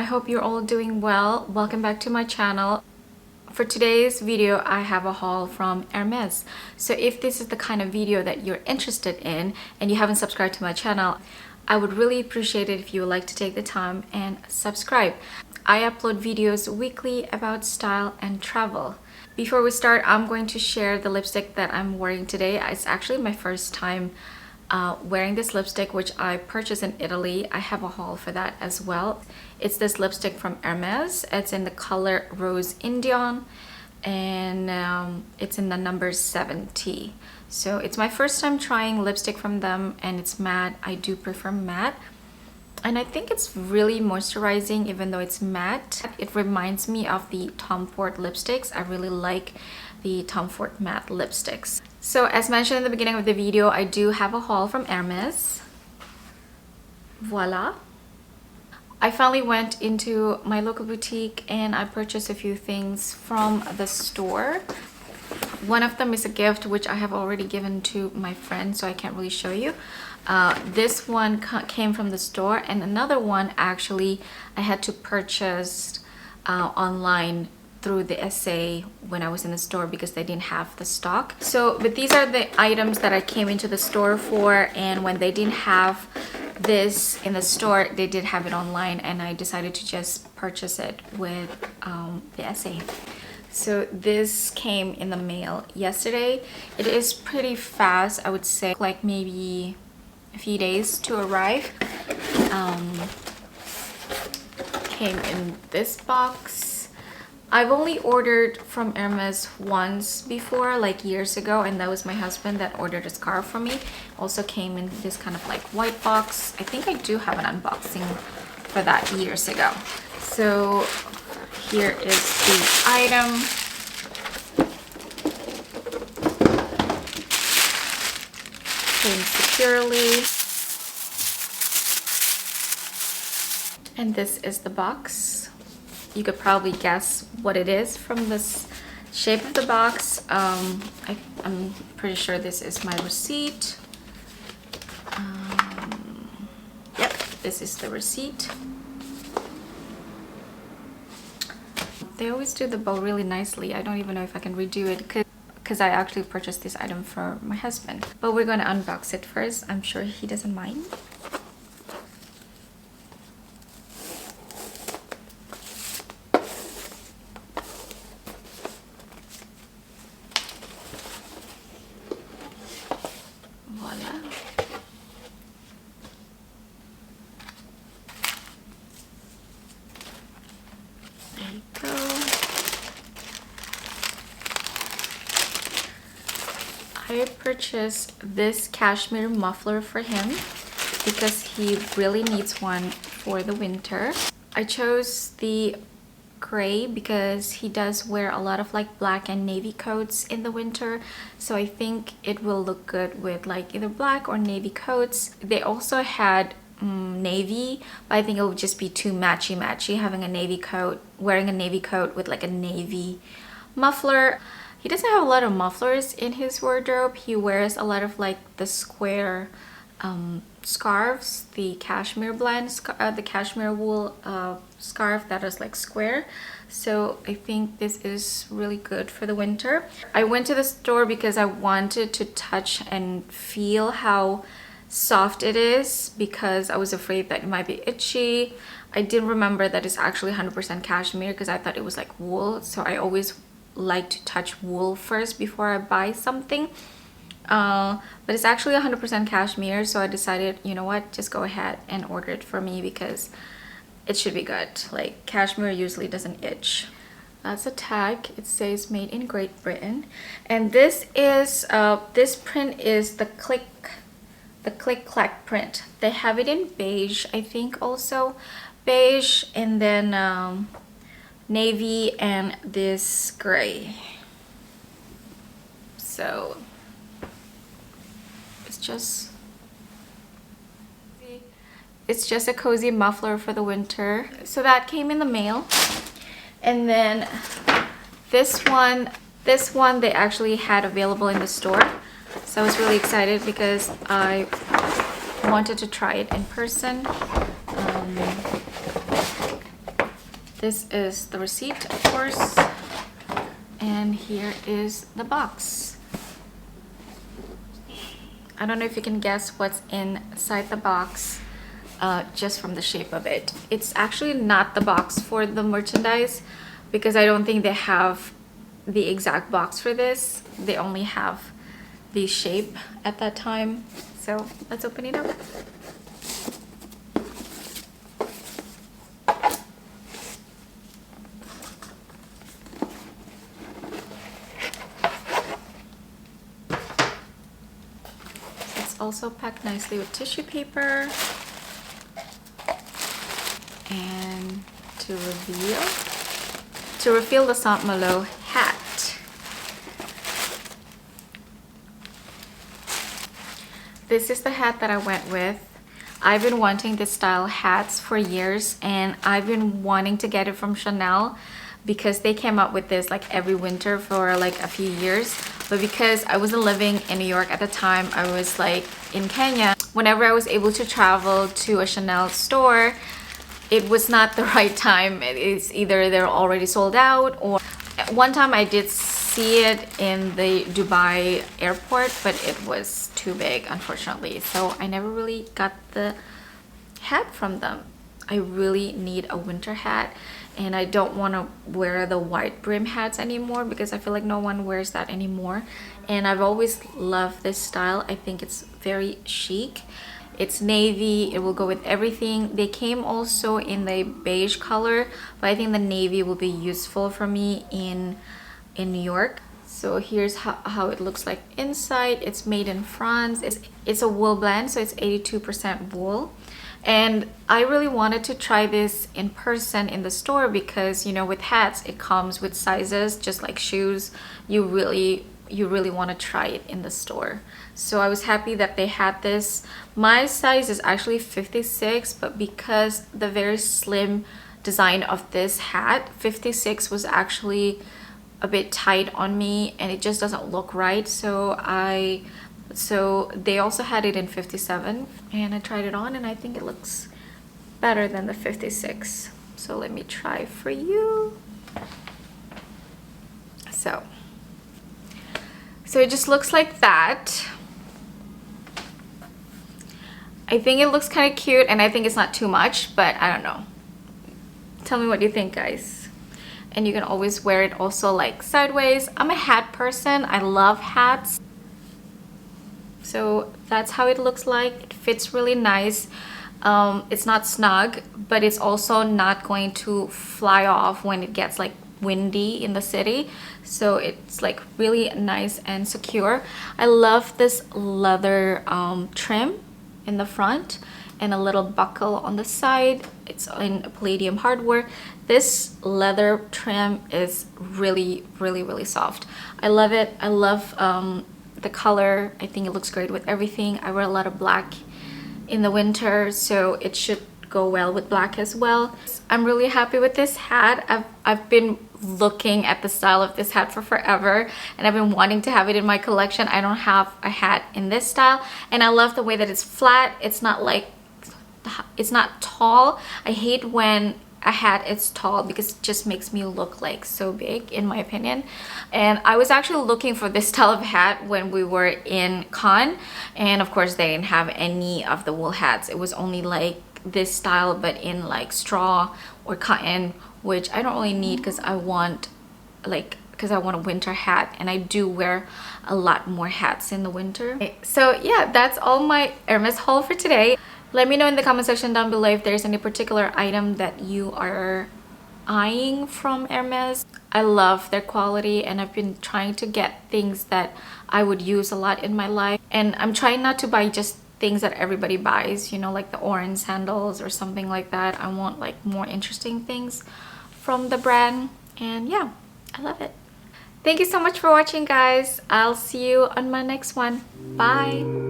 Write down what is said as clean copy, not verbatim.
hope you're all doing well. Welcome back to my channel. For today's video, I have a haul from Hermès. So if this is the kind of video that you're interested in and you haven't subscribed to my channel, I would really appreciate it if you would like to take the time and subscribe. I upload videos weekly about style and travel. Before we start, I'm going to share the lipstick that I'm wearing today. It's actually my first time wearing this lipstick, which I purchased in Italy. I have a haul for that as well. It's this lipstick from Hermès. It's in the color Rose Indian, and it's in the number 70. So it's my first time trying lipstick from them, and it's matte. I do prefer matte, and I think it's really moisturizing even though it's matte. It reminds me of the Tom Ford lipsticks. I really like the Tom Ford matte lipsticks. So as mentioned in the beginning of the video, I do have a haul from Hermès. Voila. I finally went into my local boutique and I purchased a few things from the store. One of them is a gift which I have already given to my friend, so I can't really show you. This one came from the store, and another one actually I had to purchase online through the SA when I was in the store because they didn't have the stock. But these are the items that I came into the store for, and when they didn't have this in the store, they did have it online, and I decided to just purchase it with the SA. So this came in the mail yesterday. It is pretty fast, I would say, like maybe a few days to arrive. Came in this box. I've only ordered from Hermès once before, like years ago, and that was my husband that ordered a scarf for me. Also came in this kind of like white box. I think I do have an unboxing for that years ago. So here is the item. Came securely. And this is the box. You could probably guess what it is from this shape of the box. I'm pretty sure this is my receipt. Yep, this is the receipt. They always do the bow really nicely. I don't even know if I can redo it because I actually purchased this item for my husband. But we're going to unbox it first. I'm sure he doesn't mind. I purchased this cashmere muffler for him because he really needs one for the winter. I chose the gray because he does wear a lot of like black and navy coats in the winter, so I think it will look good with like either black or navy coats. They also had navy, but I think it would just be too matchy having a navy coat, wearing a navy coat with like a navy muffler. He doesn't have a lot of mufflers in his wardrobe. He wears a lot of like the square scarves, the cashmere blend, the cashmere wool scarf that is like square. So I think this is really good for the winter. I went to the store because I wanted to touch and feel how soft it is because I was afraid that it might be itchy. I didn't remember that it's actually 100% cashmere because I thought it was like wool. So I always like to touch wool first before I buy something, but it's actually 100% cashmere, so I decided, you know what, just go ahead and order it for me because it should be good. Like cashmere usually doesn't itch. That's a tag. It says made in Great Britain, and this is this print is the click clack print. They have it in beige, I think, also beige, and then navy and this gray. So it's just a cozy muffler for the winter. So that came in the mail. And then this one they actually had available in the store, so I was really excited because I wanted to try it in person. This is the receipt, of course, and here is the box. I don't know if you can guess what's inside the box just from the shape of it. It's actually not the box for the merchandise because I don't think they have the exact box for this. They only have the shape at that time. So let's open it up. Also packed nicely with tissue paper. And to reveal the Saint Malo hat. This is the hat that I went with. I've been wanting this style hats for years, and I've been wanting to get it from Chanel because they came up with this like every winter for like a few years. But because I wasn't living in New York at the time, I was like in Kenya. Whenever I was able to travel to a Chanel store, it was not the right time. It's either they're already sold out, or one time I did see it in the Dubai airport, but it was too big, unfortunately. So I never really got the hat from them. I really need a winter hat, and I don't want to wear the wide brim hats anymore because I feel like no one wears that anymore. And I've always loved this style. I think it's very chic. It's navy. It will go with everything. They came also in the beige color, but I think the navy will be useful for me in New York. So here's how it looks like inside. It's made in France. It's a wool blend, so it's 82% wool. And I really wanted to try this in person in the store because, you know, with hats, it comes with sizes, just like shoes. You really want to try it in the store. So I was happy that they had this. My size is actually 56, but because the very slim design of this hat, 56 was actually a bit tight on me and it just doesn't look right. So they also had it in 57 and I tried it on and I think it looks better than the 56. So let me try for you. So it just looks like that. I think it looks kind of cute and I think it's not too much, but I don't know. Tell me what you think, guys. And you can always wear it also like sideways. I'm a hat person. I love hats. So that's how it looks like. It fits really nice. It's not snug, but it's also not going to fly off when it gets like windy in the city. So it's like really nice and secure. I love this leather trim in the front and a little buckle on the side. It's in palladium hardware. This leather trim is really soft. I love it. I love the color. I think it looks great with everything. I wear a lot of black in the winter, so it should go well with black as well. I'm really happy with this hat. I've been looking at the style of this hat for forever and I've been wanting to have it in my collection. I don't have a hat in this style and I love the way that it's flat. It's not tall. I hate when a hat is tall because it just makes me look like so big, in my opinion. And I was actually looking for this style of hat when we were in Cannes, and of course they didn't have any of the wool hats. It was only like this style but in like straw or cotton, which I don't really need because I want a winter hat and I do wear a lot more hats in the winter. So yeah, that's all my Hermès haul for today. Let me know in the comment section down below if there's any particular item that you are eyeing from Hermès. I love their quality and I've been trying to get things that I would use a lot in my life. And I'm trying not to buy just things that everybody buys, you know, like the orange sandals or something like that. I want like more interesting things from the brand. And yeah, I love it. Thank you so much for watching, guys. I'll see you on my next one. Bye.